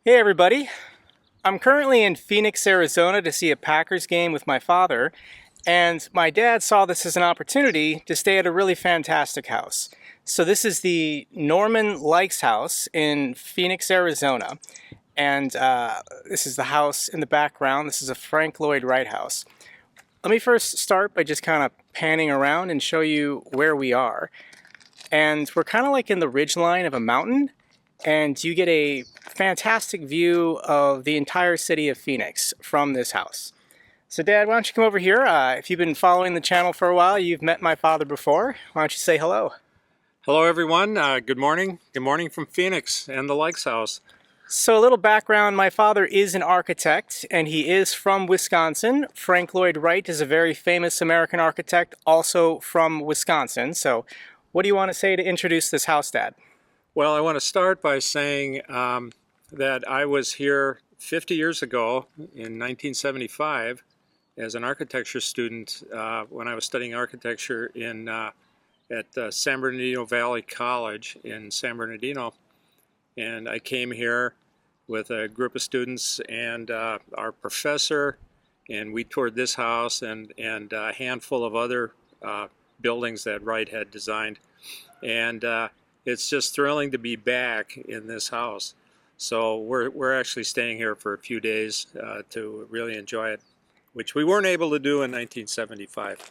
Hey everybody, I'm currently in Phoenix, Arizona to see a Packers game with my father, and my dad saw this as an opportunity to stay at a really fantastic house. So this is the Norman Lykes house in Phoenix, Arizona, and this is the house in the background. This is a Frank Lloyd Wright house. Let me first start by just kind of panning around and show you where we are. And we're kind of like in the ridgeline of a mountain, and you get a fantastic view of the entire city of Phoenix from this house. So Dad, why don't you come over here? If you've been following the channel for a while, you've met my father before. Why don't you say hello? Hello everyone, good morning. Good morning from Phoenix and the Lykes house. So a little background, my father is an architect and he is from Wisconsin. Frank Lloyd Wright is a very famous American architect, also from Wisconsin. So what do you want to say to introduce this house, Dad? Well, I want to start by saying that I was here 50 years ago in 1975 as an architecture student when I was studying architecture at San Bernardino Valley College in San Bernardino. And I came here with a group of students and our professor, and we toured this house and a handful of other buildings that Wright had designed. And it's just thrilling to be back in this house. So we're actually staying here for a few days to really enjoy it, which we weren't able to do in 1975.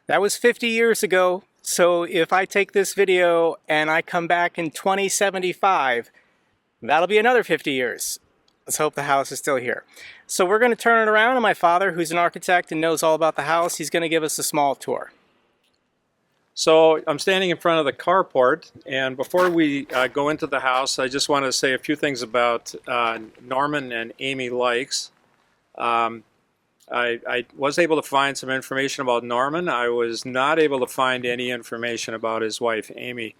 That was 50 years ago. So if I take this video and I come back in 2075, that'll be another 50 years. Let's hope the house is still here. So we're going to turn it around, and my father, who's an architect and knows all about the house, he's going to give us a small tour. So I'm standing in front of the carport, and before we go into the house, I just want to say a few things about Norman and Amy Lykes. I was able to find some information about Norman. I was not able to find any information about his wife, Amy.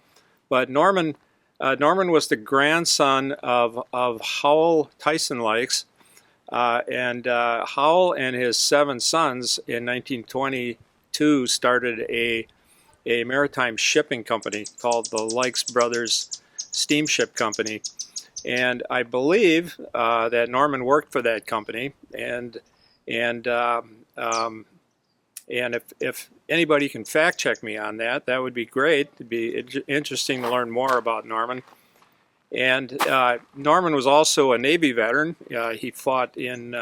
But Norman was the grandson of Howell Tyson Lykes, and Howell and his 7 sons in 1922 started a maritime shipping company called the Lykes Brothers Steamship Company. And I believe that Norman worked for that company, and if anybody can fact check me on that, that would be great. It'd be interesting to learn more about Norman. And Norman was also a Navy veteran. He fought in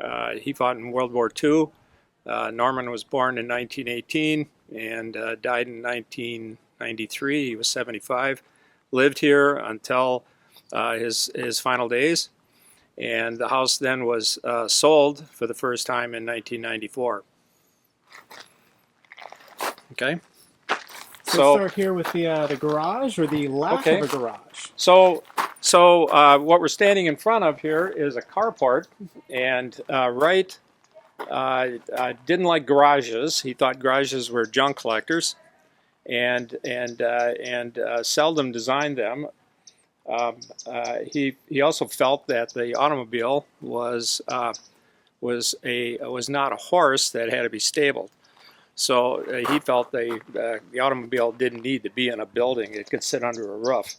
World War II. Norman was born in 1918 and died in 1993. He was 75. Lived here until his final days. And the house then was sold for the first time in 1994. Okay. So start here with the garage, or the lack of a garage. So what we're standing in front of here is a carport, and Wright didn't like garages. He thought garages were junk collectors, and seldom designed them. He also felt that the automobile was not a horse that had to be stabled. So he felt the automobile didn't need to be in a building; it could sit under a roof.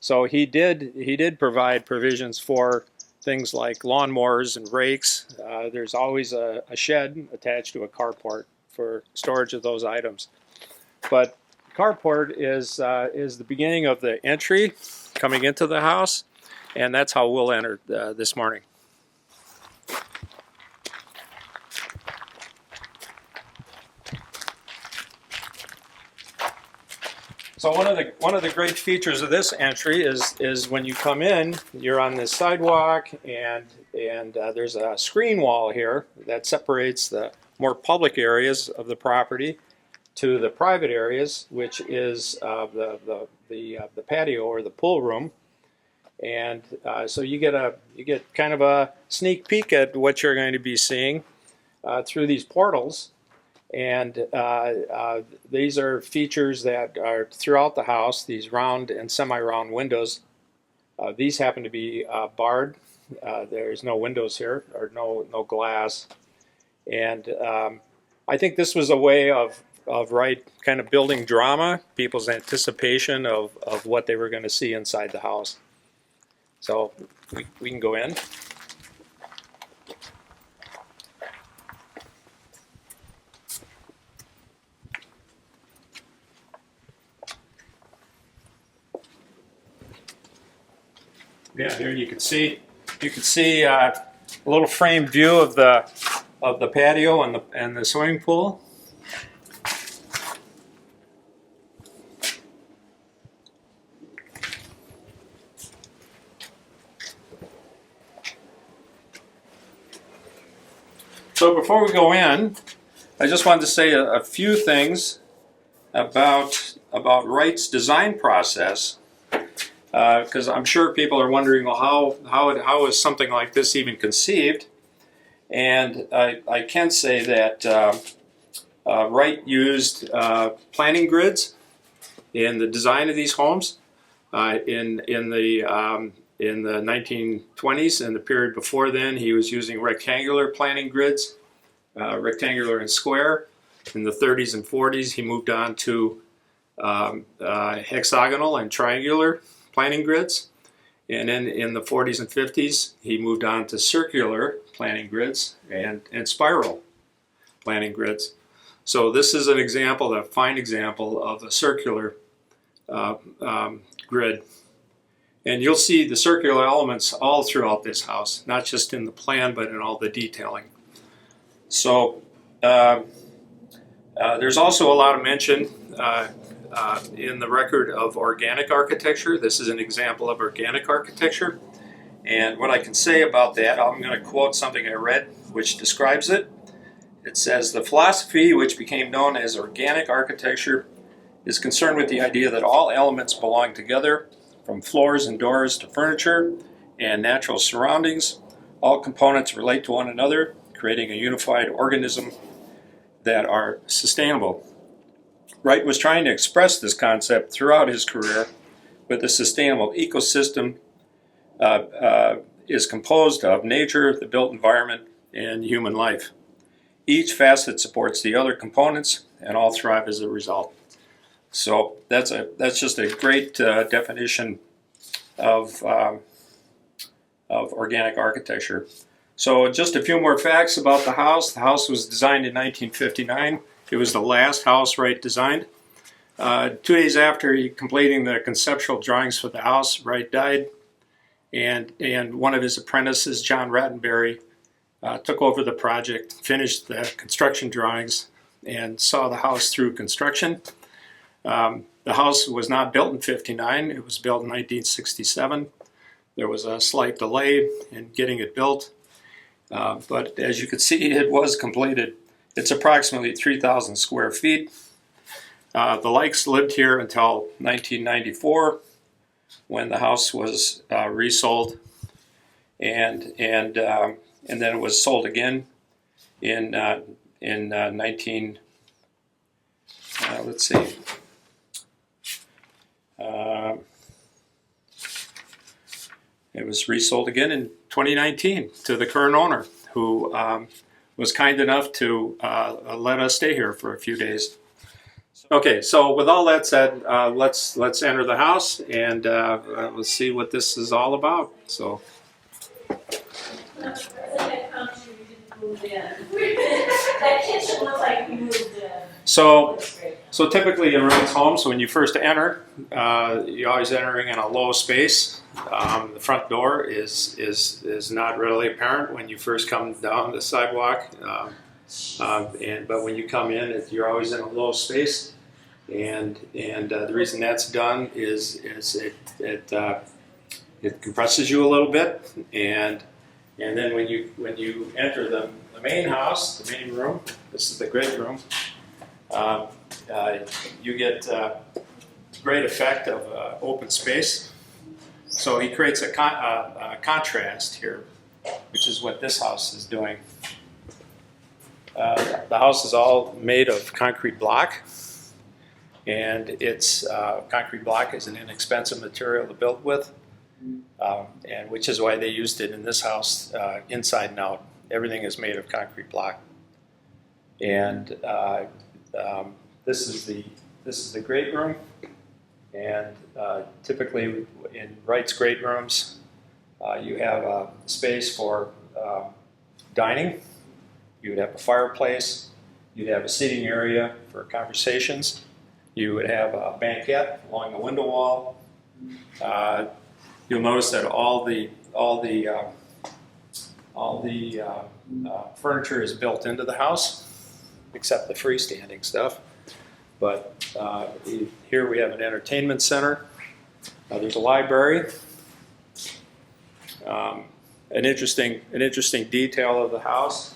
So he did provide provisions for things like lawnmowers and rakes. There's always a shed attached to a carport for storage of those items. But carport is the beginning of the entry coming into the house, and that's how we'll enter this morning. So one of the great features of this entry is when you come in, you're on this sidewalk, and there's a screen wall here that separates the more public areas of the property to the private areas, which is the patio or the pool room. And so you get kind of a sneak peek at what you're going to be seeing through these portals. And these are features that are throughout the house, these round and semi-round windows. These happen to be barred. There's no windows here, or no glass. And I think this was a way of Wright kind of building drama, people's anticipation of what they were going to see inside the house. So we can go in. Yeah, here you can see a little framed view of the patio and the swimming pool. So before we go in, I just wanted to say a few things about Wright's design process. Because I'm sure people are wondering, well, how is something like this even conceived? And I can say that Wright used planning grids in the design of these homes in the 1920s and the period before then. He was using rectangular planning grids, rectangular and square. In the 30s and 40s, he moved on to hexagonal and triangular planning grids, and then in the 40s and 50s he moved on to circular planning grids and spiral planning grids. So this is an example, a fine example of a circular grid, and you'll see the circular elements all throughout this house, not just in the plan but in all the detailing. So there's also a lot of mention in the record of organic architecture. This is an example of organic architecture. And what I can say about that, I'm going to quote something I read which describes it. It says, "The philosophy which became known as organic architecture is concerned with the idea that all elements belong together, from floors and doors to furniture and natural surroundings. All components relate to one another, creating a unified organism that are sustainable." Wright was trying to express this concept throughout his career, with a sustainable ecosystem is composed of nature, the built environment, and human life. Each facet supports the other components, and all thrive as a result. So that's just a great definition of organic architecture. So just a few more facts about the house. The house was designed in 1959. It was the last house Wright designed. 2 days after completing the conceptual drawings for the house, Wright died, and one of his apprentices, John Rattenberry, took over the project, finished the construction drawings, and saw the house through construction. The house was not built in '59. It was built in 1967. There was a slight delay in getting it built, but as you can see, it was completed. It's approximately 3,000 square feet. The Lykes lived here until 1994, when the house was resold, and then it was sold again in 19. Let's see. It was resold again in 2019 to the current owner, who was kind enough to let us stay here for a few days. Okay, so with all that said, let's enter the house, and let's see what this is all about. So. That kitchen looks like you moved in. So typically in Wright's homes, when you first enter, you're always entering in a low space. The front door is not readily apparent when you first come down the sidewalk, but when you come in, you're always in a low space. And the reason that's done is it compresses you a little bit, and then when you enter the main house, the main room, this is the great room, you get great effect of open space. So he creates a contrast here, which is what this house is doing. The house is all made of concrete block, and it's concrete block is an inexpensive material to build with, and which is why they used it in this house inside and out. Everything is made of concrete block, and this is the great room. And typically in Wright's great rooms, You have a space for dining. You would have a fireplace. You'd have a seating area for conversations. You would have a banquette along the window wall. You'll notice that all the furniture is built into the house, except the freestanding stuff. But here we have an entertainment center. There's a library. An interesting detail of the house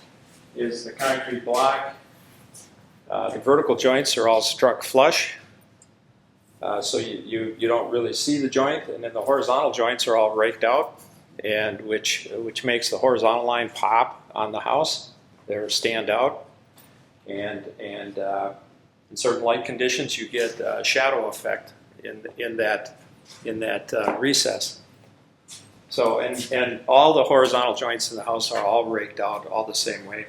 is the concrete block. The vertical joints are all struck flush, so you don't really see the joint, and then the horizontal joints are all raked out, and which makes the horizontal line pop on the house. They stand out, and in certain light conditions, you get a shadow effect in that recess. So and all the horizontal joints in the house are all raked out all the same way.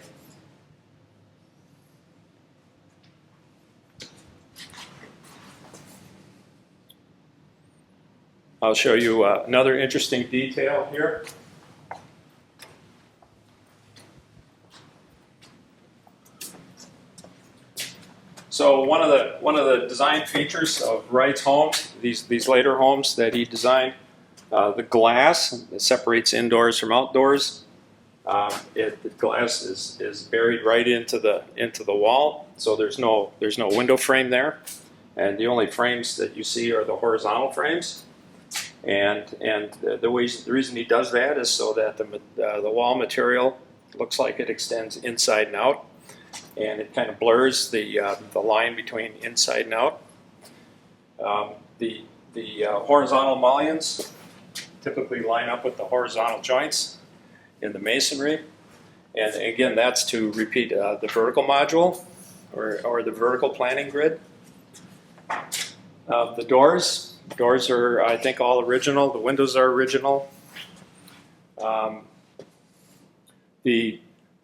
I'll show you another interesting detail here. So one of the design features of Wright's homes, these later homes that he designed, the glass that separates indoors from outdoors. The glass is buried right into the wall, so there's no window frame there, and the only frames that you see are the horizontal frames. And the reason he does that is so that the wall material looks like it extends inside and out, and it kind of blurs the line between inside and out. The horizontal mullions typically line up with the horizontal joints in the masonry, and again that's to repeat the vertical module or the vertical planning grid. The doors are, I think, all original. The windows are original. The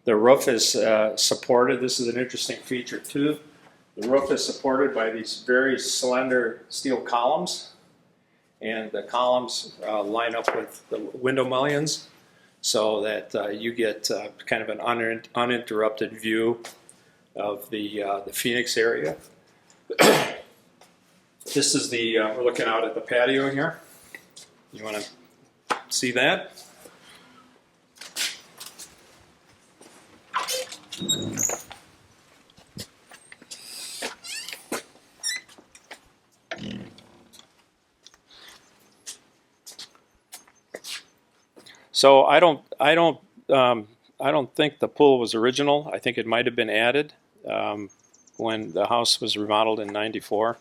roof is supported. This is an interesting feature too. The roof is supported by these very slender steel columns, and the columns line up with the window mullions, so that you get kind of an uninterrupted view of the Phoenix area. This is we're looking out at the patio here. You want to see that? So I don't think the pool was original. I think it might have been added when the house was remodeled in '94.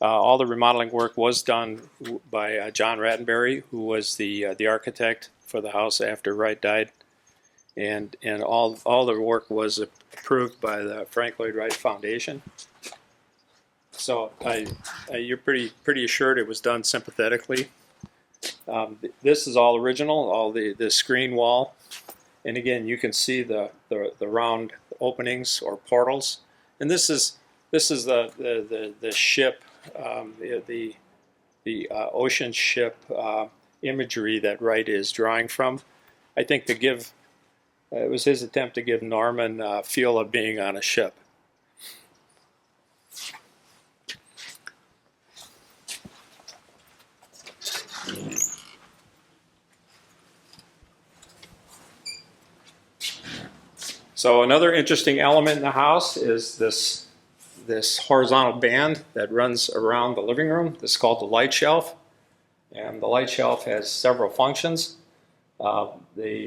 All the remodeling work was done by John Rattenberry, who was the architect for the house after Wright died, and all the work was approved by the Frank Lloyd Wright Foundation. So you're pretty assured it was done sympathetically. This is all original, all the screen wall, and again you can see the round openings or portals, and this is the ship. The ocean ship imagery that Wright is drawing from. I think it was his attempt to give Norman a feel of being on a ship. So another interesting element in the house is this horizontal band that runs around the living room. This is called the light shelf, and the light shelf has several functions. The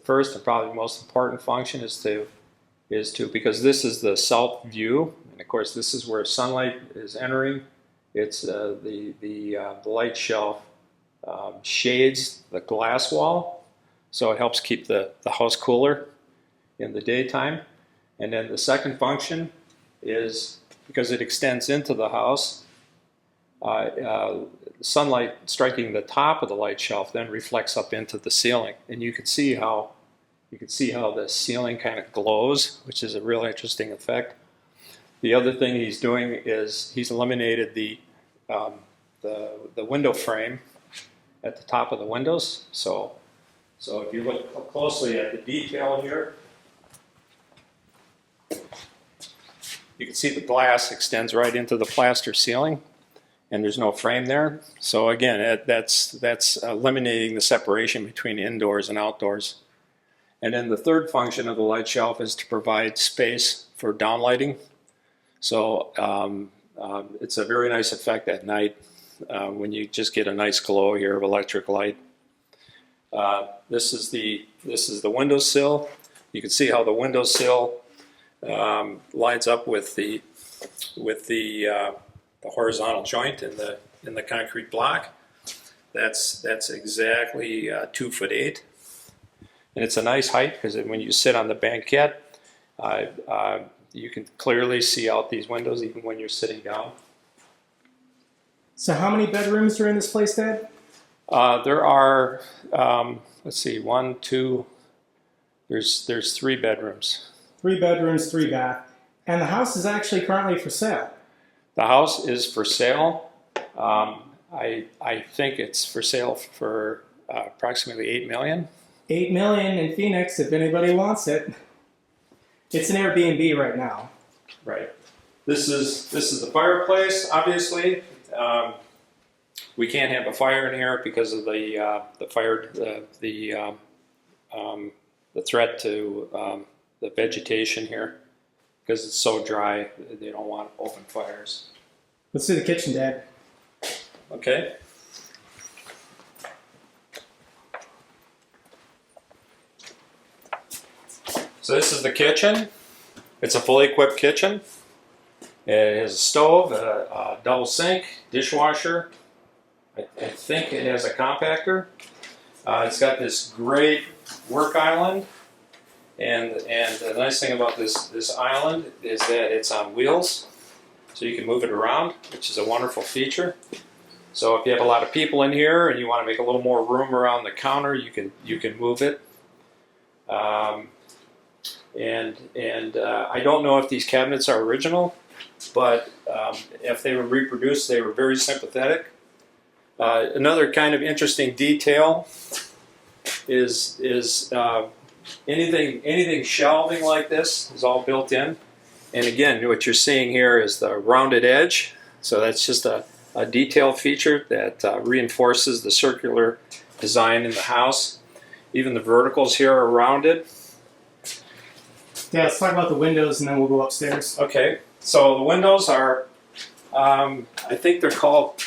first and probably the most important function is to because this is the south view, and of course this is where sunlight is entering. It's the light shelf shades the glass wall, so it helps keep the house cooler in the daytime. And then the second function is because it extends into the house, sunlight striking the top of the light shelf then reflects up into the ceiling, and you can see how the ceiling kind of glows, which is a real interesting effect. The other thing he's doing is he's eliminated the window frame, at the top of the windows. So if you look closely at the detail here, you can see the glass extends right into the plaster ceiling, and there's no frame there. So again, that's eliminating the separation between indoors and outdoors. And then the third function of the light shelf is to provide space for downlighting. So it's a very nice effect at night when you just get a nice glow here of electric light. This is the windowsill. You can see how the windowsill lines up with the horizontal joint in the concrete block. That's exactly 2'8", and it's a nice height because when you sit on the banquette, you can clearly see out these windows even when you're sitting down. So how many bedrooms are in this place, Dad? There are, let's see, 1, 2. There's 3 bedrooms. 3 bedrooms, 3 bath. And the house is actually currently for sale. The house is for sale. I think it's for sale for approximately $8 million. $8 million in Phoenix, if anybody wants it. It's an Airbnb right now. Right. This is the fireplace. Obviously, we can't have a fire in here because of the threat to the vegetation here, because it's so dry. They don't want open fires. Let's see the kitchen, Dad. Okay. So this is the kitchen. It's a fully equipped kitchen. It has a stove, a double sink, dishwasher. I think it has a compactor. It's got this great work island. And the nice thing about this island is that it's on wheels, so you can move it around, which is a wonderful feature. So if you have a lot of people in here and you want to make a little more room around the counter, you can move it. I don't know if these cabinets are original, but if they were reproduced, they were very sympathetic. Another kind of interesting detail is anything shelving like this is all built in. And again, what you're seeing here is the rounded edge. So that's just a detail feature that reinforces the circular design in the house. Even the verticals here are rounded. Yeah, let's talk about the windows and then we'll go upstairs. Okay, so the windows are, I think they're called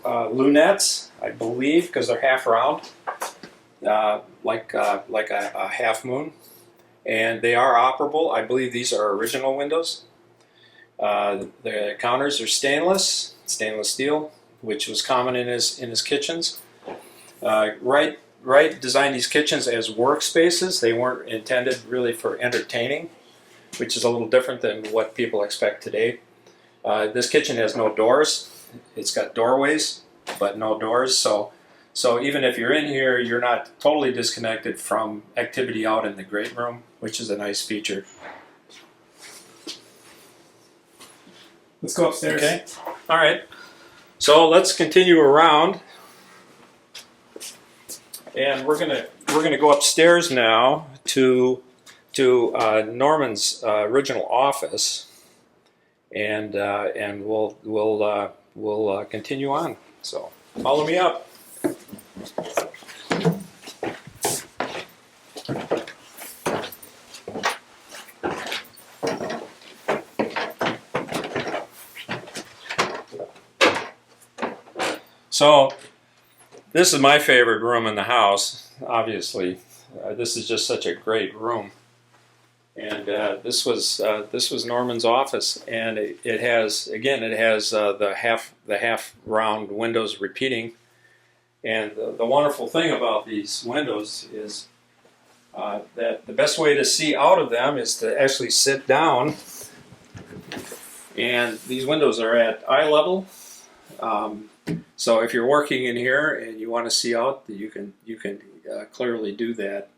lunettes, I believe, because they're half round, like a half moon. And they are operable. I believe these are original windows. The counters are stainless steel, which was common in his kitchens. Wright designed these kitchens as workspaces. They weren't intended really for entertaining, which is a little different than what people expect today. This kitchen has no doors. It's got doorways, but no doors. So even if you're in here, you're not totally disconnected from activity out in the great room, which is a nice feature. Let's go upstairs. Okay. All right. So let's continue around. And we're gonna go upstairs now to Norman's original office, and we'll continue on. So follow me up. So this is my favorite room in the house, obviously. This is just such a great room. And this was Norman's office, and it has the half round windows repeating. And the wonderful thing about these windows is that the best way to see out of them is to actually sit down. And these windows are at eye level. So if you're working in here and you want to see out, you can clearly do that.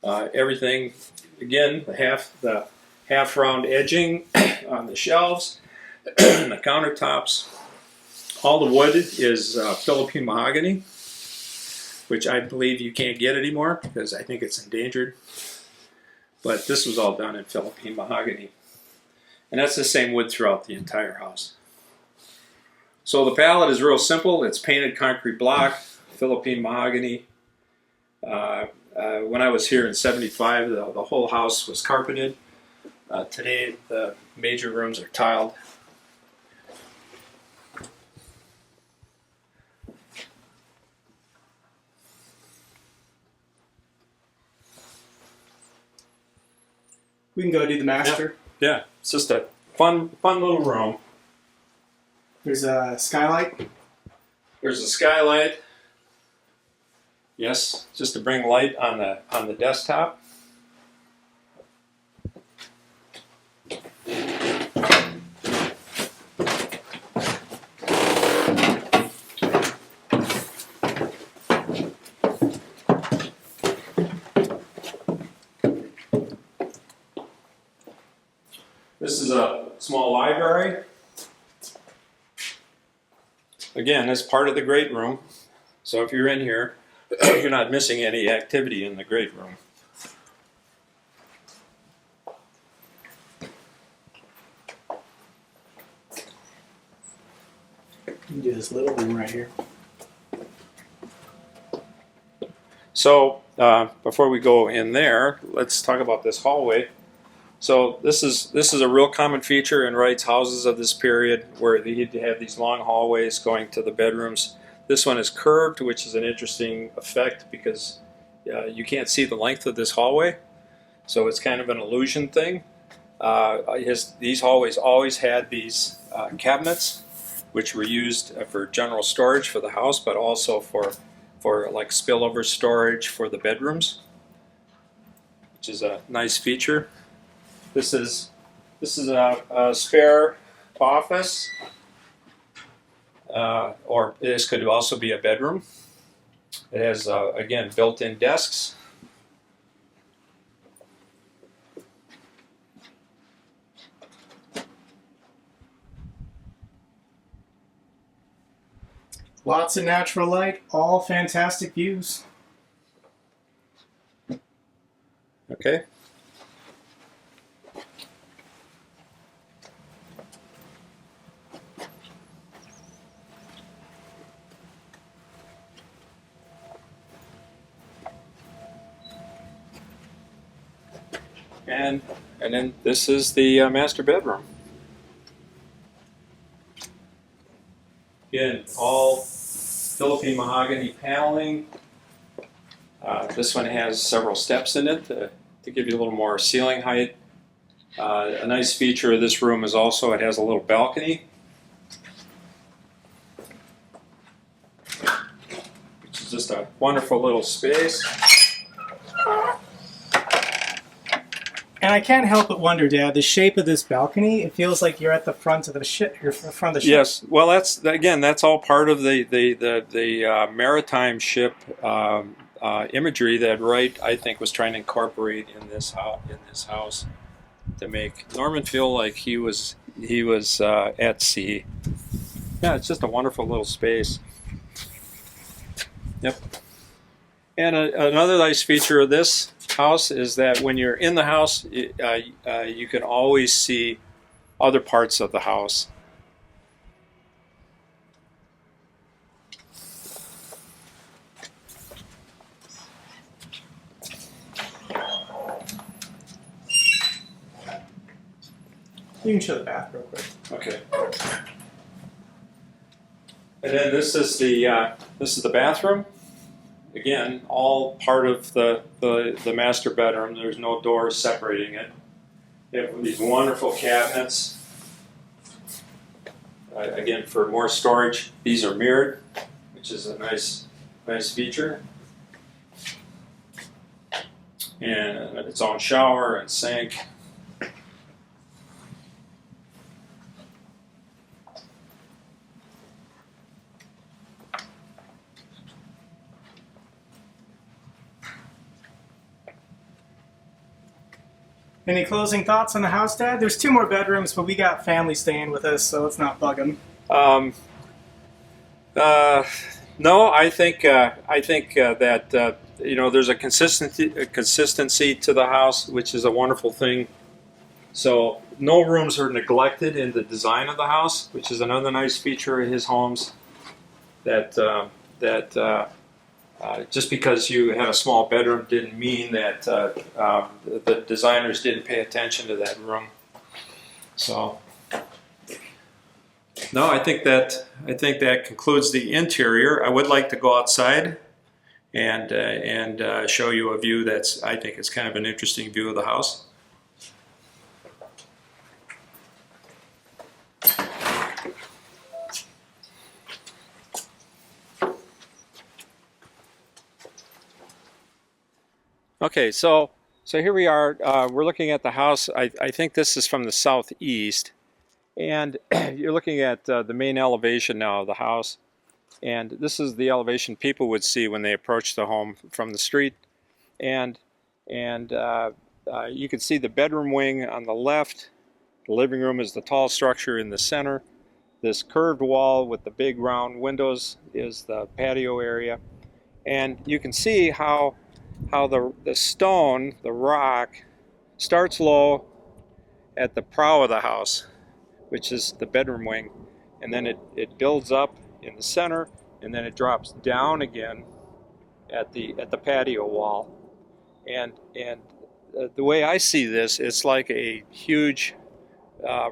Everything, again, the half round edging on the shelves, the countertops, All the wood is Philippine mahogany, which I believe you can't get anymore because I think it's endangered. But this was all done in Philippine mahogany. And that's the same wood throughout the entire house. So the palette is real simple. It's painted concrete block, Philippine mahogany. When I was here in '75, the whole house was carpeted. Today, the major rooms are tiled. We can go do the master. Yeah, it's just a fun little room. There's a skylight. There's a skylight. Yes, just to bring light on the desktop. This is a small library. Again, it's part of the great room. So if you're in here, you're not missing any activity in the great room. You can do this little room right here. So before we go in there, let's talk about this hallway. So this is a real common feature in Wright's houses of this period, where he'd have these long hallways going to the bedrooms. This one is curved, which is an interesting effect because you can't see the length of this hallway, so it's kind of an illusion thing. These hallways always had these cabinets, which were used for general storage for the house, but also for like spillover storage for the bedrooms, which is a nice feature. This is a spare office, or this could also be a bedroom. It has again built-in desks. Lots of natural light, all fantastic views. Okay. And then this is the master bedroom. Again, all Philippine mahogany paneling. This one has several steps in it to give you a little more ceiling height. A nice feature of this room is also it has a little balcony, which is just a wonderful little space. And I can't help but wonder, Dad, the shape of this balcony, it feels like you're at the front of the ship. You're front of the ship. Yes, well, that's all part of the maritime ship imagery that Wright, I think, was trying to incorporate in this house to make Norman feel like he was at sea. Yeah, it's just a wonderful little space. Yep. And another nice feature of this house is that when you're in the house, you can always see other parts of the house. You can show the bath real quick. Okay. And then this is the bathroom. Again, all part of the master bedroom. There's no doors separating it. You have these wonderful cabinets. Again, for more storage, these are mirrored, which is a nice feature. And its own shower and sink. Any closing thoughts on the house, Dad? There's 2 more bedrooms, but we got family staying with us, so let's not bug them. No, I think that there's a consistency to the house, which is a wonderful thing. So no rooms are neglected in the design of the house, which is another nice feature of his homes. That just because you had a small bedroom didn't mean that the designers didn't pay attention to that room. So. No, I think that concludes the interior. I would like to go outside and show you a view I think is kind of an interesting view of the house. Okay, so here we are. We're looking at the house. I think this is from the southeast. And you're looking at the main elevation now of the house. And this is the elevation people would see when they approach the home from the street. And you can see the bedroom wing on the left. The living room is the tall structure in the center. This curved wall with the big round windows is the patio area. And you can see how the stone, the rock, starts low at the prow of the house, which is the bedroom wing, and then it builds up in the center, and then it drops down again at the patio wall. And the way I see this, it's like a huge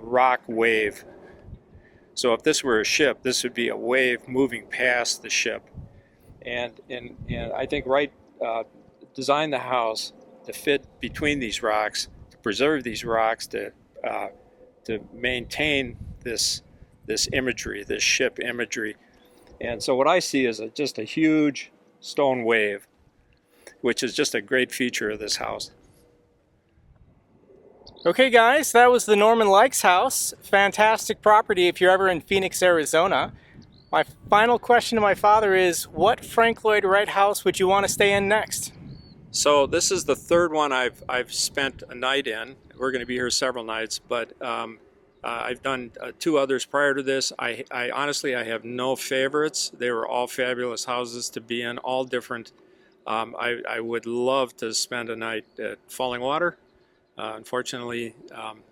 rock wave. So if this were a ship, this would be a wave moving past the ship. And I think Wright designed the house to fit between these rocks, to preserve these rocks, to maintain this imagery, this ship imagery. And so what I see is just a huge stone wave, which is just a great feature of this house. Okay guys, that was the Norman Lykes house. Fantastic property if you're ever in Phoenix, Arizona. My final question to my father is, what Frank Lloyd Wright house would you want to stay in next? So this is the third one I've spent a night in. We're going to be here several nights, but I've done 2 others prior to this. I honestly have no favorites. They were all fabulous houses to be in, all different. I would love to spend a night at Falling Water. Unfortunately,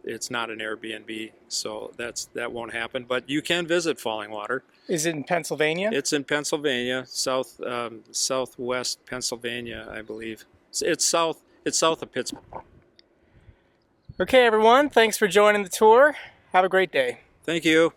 it's not an Airbnb, so that won't happen. But you can visit Falling Water. Is it in Pennsylvania? It's in Pennsylvania, southwest Pennsylvania, I believe. It's south of Pittsburgh. Okay everyone, thanks for joining the tour. Have a great day. Thank you.